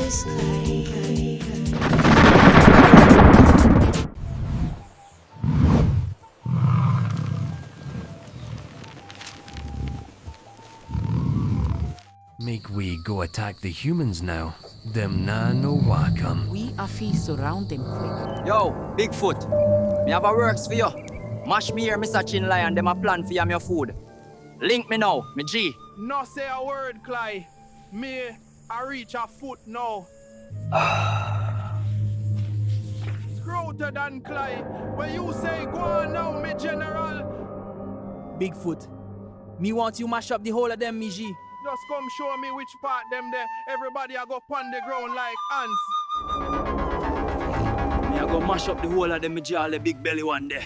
is Clyde. Make we go attack the humans now. Them nah no welcome. We are fi surround them quick. Yo, Bigfoot, me have a works for you. Mash me here, Missa Lee, and them a plan for you and your food. Link me now, me G. No say a word, Clyde. Me, I reach a foot now. Scrouter than Clyde. When you say go on now, me general. Bigfoot, me want you mash up the whole of them, me G. Just come show me which part them there. Everybody I go pon the ground like ants. Me I go mash up the whole of them, me G, all the big belly one there.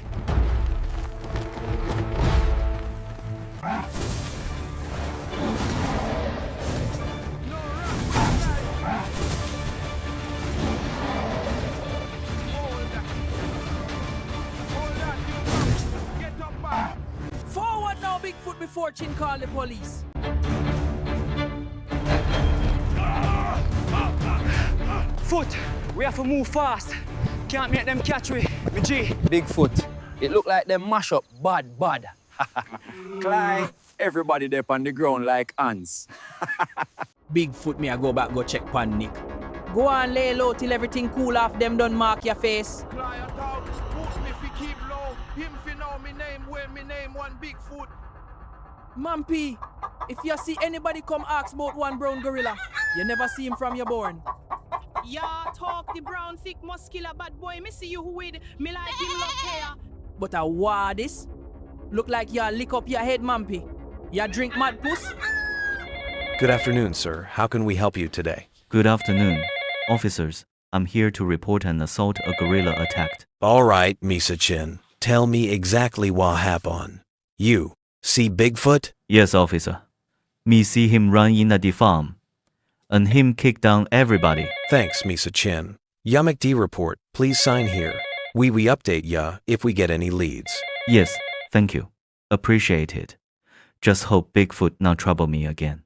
Forward now, Bigfoot, before Chin call the police. Foot, we have to move fast. Can't make them catch me, me G. Bigfoot, it look like them mash up bad. Clyde, everybody there on the ground like ants. Bigfoot, me I go back go check pan Nick. Go on lay low till everything cool off them don't mark your face. Clyde out, put me fi keep low. Him fi know me name when me name one Bigfoot. Mampy, if you see anybody come ask about one brown gorilla, you never see him from your born. Yeah, talk the brown thick muscular bad boy. Me see you with me like him look hair. But a what this? Look like you lick up your head, Mampy. You drink mad puss? Good afternoon, sir. How can we help you today? Good afternoon, officers. I'm here to report an assault a gorilla attacked. All right, Missa Chin. Tell me exactly what happened. You see Bigfoot? Yes, officer. Me see him run in at the farm, and him kick down everybody. Thanks, Missa Chin. Yamak D report. Please sign here. We update ya if we get any leads. Yes, thank you. Appreciate it. Just hope Bigfoot not trouble me again.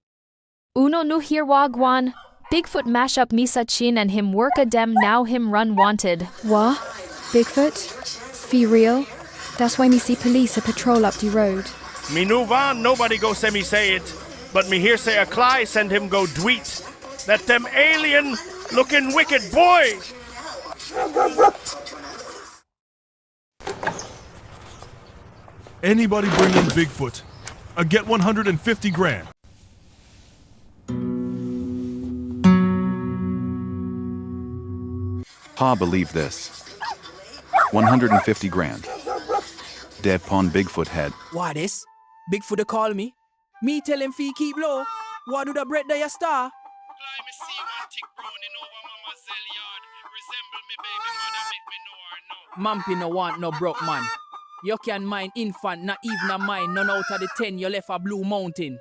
Uno nu here wagwan. Bigfoot mash up Missa Chin and him work a dem now him run wanted. What? Bigfoot? Be real? That's why me see police a patrol up the road. Me move on, nobody go say me say it. But me hear say a Cly send him go dweet. That them alien looking wicked boy. Anybody bring in Bigfoot. I get 150 grand. Pa believe this. 150 grand. Dead pawn Bigfoot head. What this? Bigfoot they call me. Me tell him fi keep low. What do the bread there you star? Clyde, me see one tick browning over Mama Zelle yard. Resemble me baby mother, make me know her no. Mampy no want no broke man. You can mind infant, not even a mine. None out of the 10 you left a blue mountain.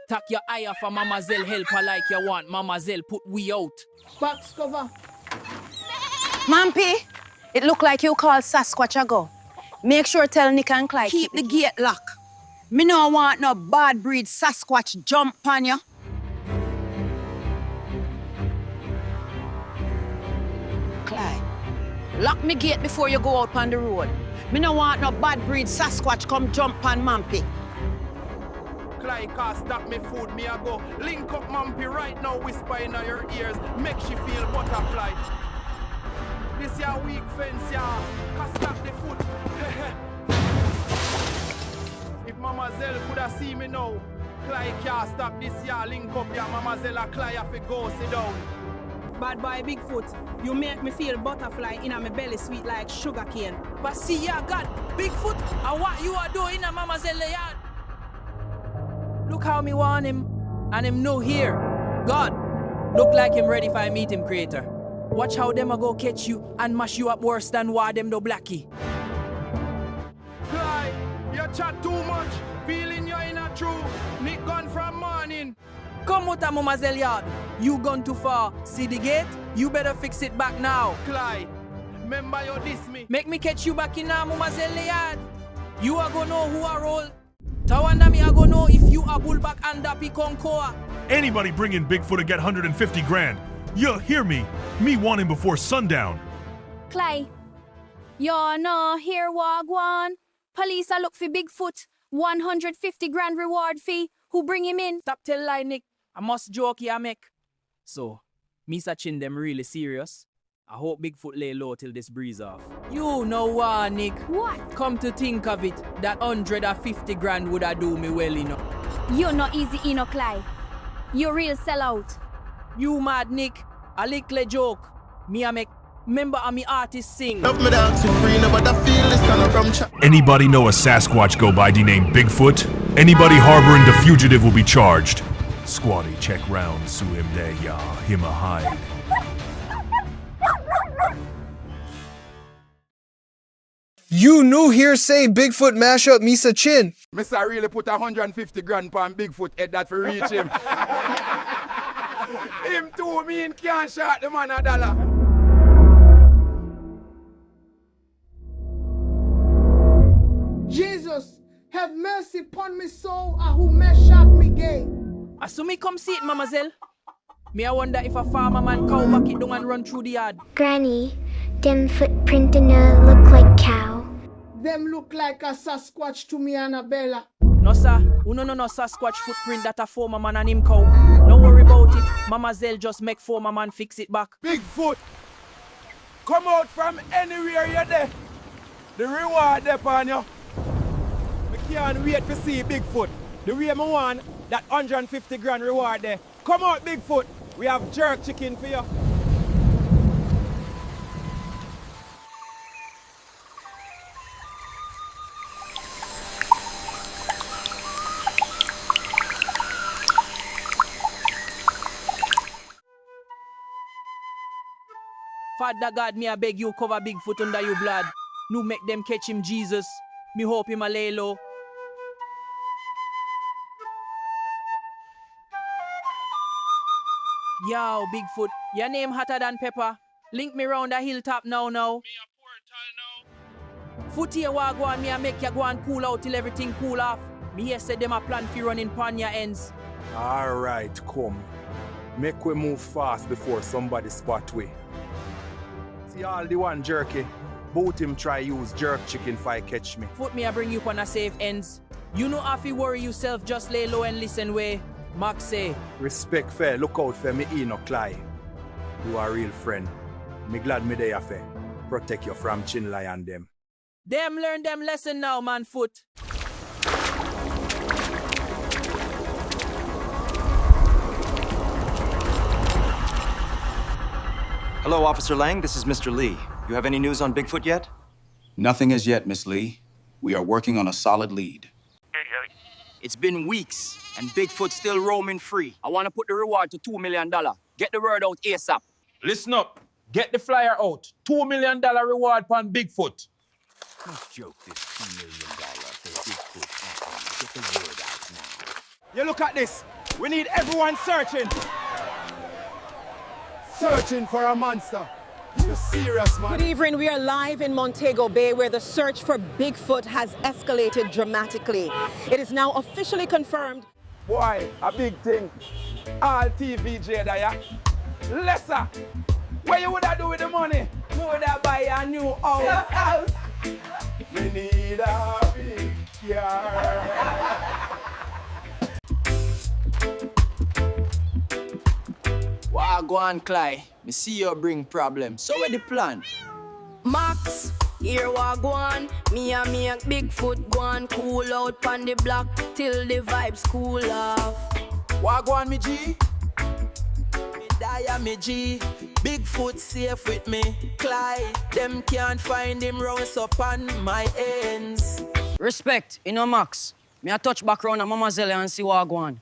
Tack your eye off a Mama Zelle help her like you want. Mama Zelle put we out. Box cover. Mampy, it look like you call Sasquatch a go. Make sure tell Nick and Clyde keep the gate locked. Me no want no bad breed Sasquatch jump on you. Clyde, lock me gate before you go out on the road. Me no want no bad breed Sasquatch come jump on Mampy. Clyde can't stop me food, me a go. Link up Mampy right now, whisper in your ears. Make she feel butterfly. This ya weak fence ya, can't stop the foot. If Mama Zelle could have seen me now, Clyde can't stop this ya. Link up ya, Mama Zelle and Clyde have to go sit down. Bad boy Bigfoot, you make me feel butterfly in my belly sweet like sugar cane. But see ya God, Bigfoot, and what you are doing in a Mama Zelle yard? Look how me want him, and him no here. God, look like him ready for I meet him creator. Watch how them a go catch you and mash you up worse than what them do Blackie. Clyde, you chat too much. Feeling you in a true. Nick gone from morning. Come out of Mama Zelle yard. You gone too far. See the gate? You better fix it back now. Clyde, remember you diss me. Make me catch you back in a Mama Zelle yard. You are gonna know who I roll. Tawanda me I gonna know if you are bullback and Dappy Concoa. Anybody bring in Bigfoot to get 150 grand. Yeah, hear me. Me want him before sundown. Clay. You no hear Wagwan. Police a look for Bigfoot. 150 grand reward fee. Who bring him in? Stop tell lie, Nick. I must joke ya make. So, Missa Chin them really serious? I hope Bigfoot lay low till this breeze off. You know what, Nick? What? Come to think of it, that 150 grand would have do me well enough. You no easy enough, Clay. You real sellout. You mad, Nick? A little joke. Me a make member of me artist sing. Anybody know a Sasquatch go by the name Bigfoot? Anybody harboring the fugitive will be charged. Squatty check round, sue him there, ya, him a hide. You knew hearsay Bigfoot mash up Missa Chin. Missa really put 150 grand on Bigfoot head that for reach him. Him too mean can't shot the man $1. Jesus, have mercy upon me soul, who mess shot me gay. As soon me come see it, Mama Zelle. Me I wonder if a farmer man cow back it down and run through the yard. Granny, them footprint in look like cow. Them look like a Sasquatch to me, Annabella. No sir, no Sasquatch footprint that a former man and him cow. No worry about it, Mama Zelle just make former man fix it back. Bigfoot, come out from anywhere you're there. The reward there upon you. I can't wait to see Bigfoot. The way I want, that 150 grand reward there. Come out, Bigfoot. We have jerk chicken for you. Father God, me I beg you cover Bigfoot under your blood. No make them catch him, Jesus. Me hope him a lay low. Yo, Bigfoot, your name hotter than pepper. Link me round the hilltop now. Me a portal now. Footy a Wagwan, me a make you go and cool out till everything cool off. Me here said them a plan for running pan your ends. Alright, come. Make we move fast before somebody spot we. See all the one jerky. Both him try use jerk chicken if I catch me. Foot me I bring you on a safe ends. You know if you worry yourself, just lay low and listen way. Max say. Respect fair, look out for me Enoch Cly. You are a real friend. Me glad me there fair. Protect you from chin lion them. Them learn them lesson now, man Foot. Hello, Officer Lang. This is Mr. Lee. You have any news on Bigfoot yet? Nothing as yet, Miss Lee. We are working on a solid lead. It's been weeks, and Bigfoot's still roaming free. I want to put the reward to $2 million. Get the word out ASAP. Listen up. Get the flyer out. $2 million reward on Bigfoot. Let's joke this $2 million for Bigfoot. Get the word out now. You look at this. We need everyone searching. Searching for a monster. You serious, man? Good evening. We are live in Montego Bay, where the search for Bigfoot has escalated dramatically. It is now officially confirmed. Boy, a big thing. All TVJ there. Lesser. What you would have do with the money? We would have buy a new house. We need a big car. Wagwan Cly, me see you bring problems. So where the plan? Max, here Wagwan. Me and Bigfoot go and cool out on the block till the vibes cool off. Wagwan me G. Me die me G. Bigfoot safe with me. Cly, them can't find him rounds up on my ends. Respect, you know Max. Me a touch back round at Mama Zelle and see Wagwan.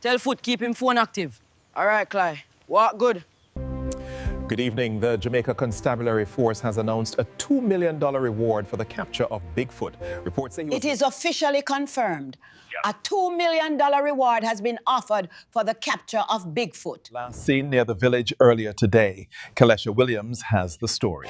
Tell Foot keep him phone active. All right, Cly. What good? Good evening. The Jamaica Constabulary Force has announced a $2 million reward for the capture of Bigfoot. Reports say It is officially confirmed. A $2 million reward has been offered for the capture of Bigfoot. last seen near the village earlier today. Kalesha Williams has the story.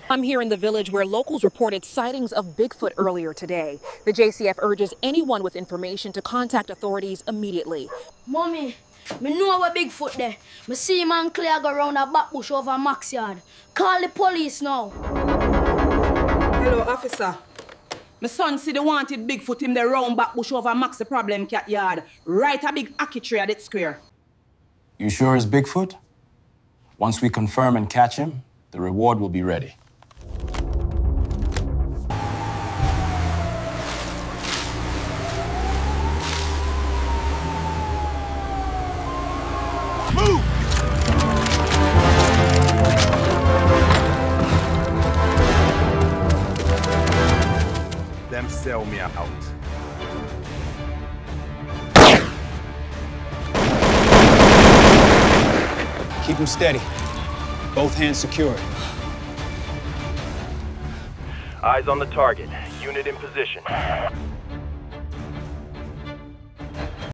I'm here in the village where locals reported sightings of Bigfoot earlier today. The JCF urges anyone with information to contact authorities immediately. Mommy, me know where Bigfoot there. Me see him and Claire go round a back bush over Max yard. Call the police now. Hello, officer. My son see the wanted Bigfoot in the round back bush over Max the problem cat yard. Right a big ackee tree at that square. You sure it's Bigfoot? Once we confirm and catch him, the reward will be ready. Move! Them sell me out. Keep him steady. Both hands secured. Eyes on the target. Unit in position.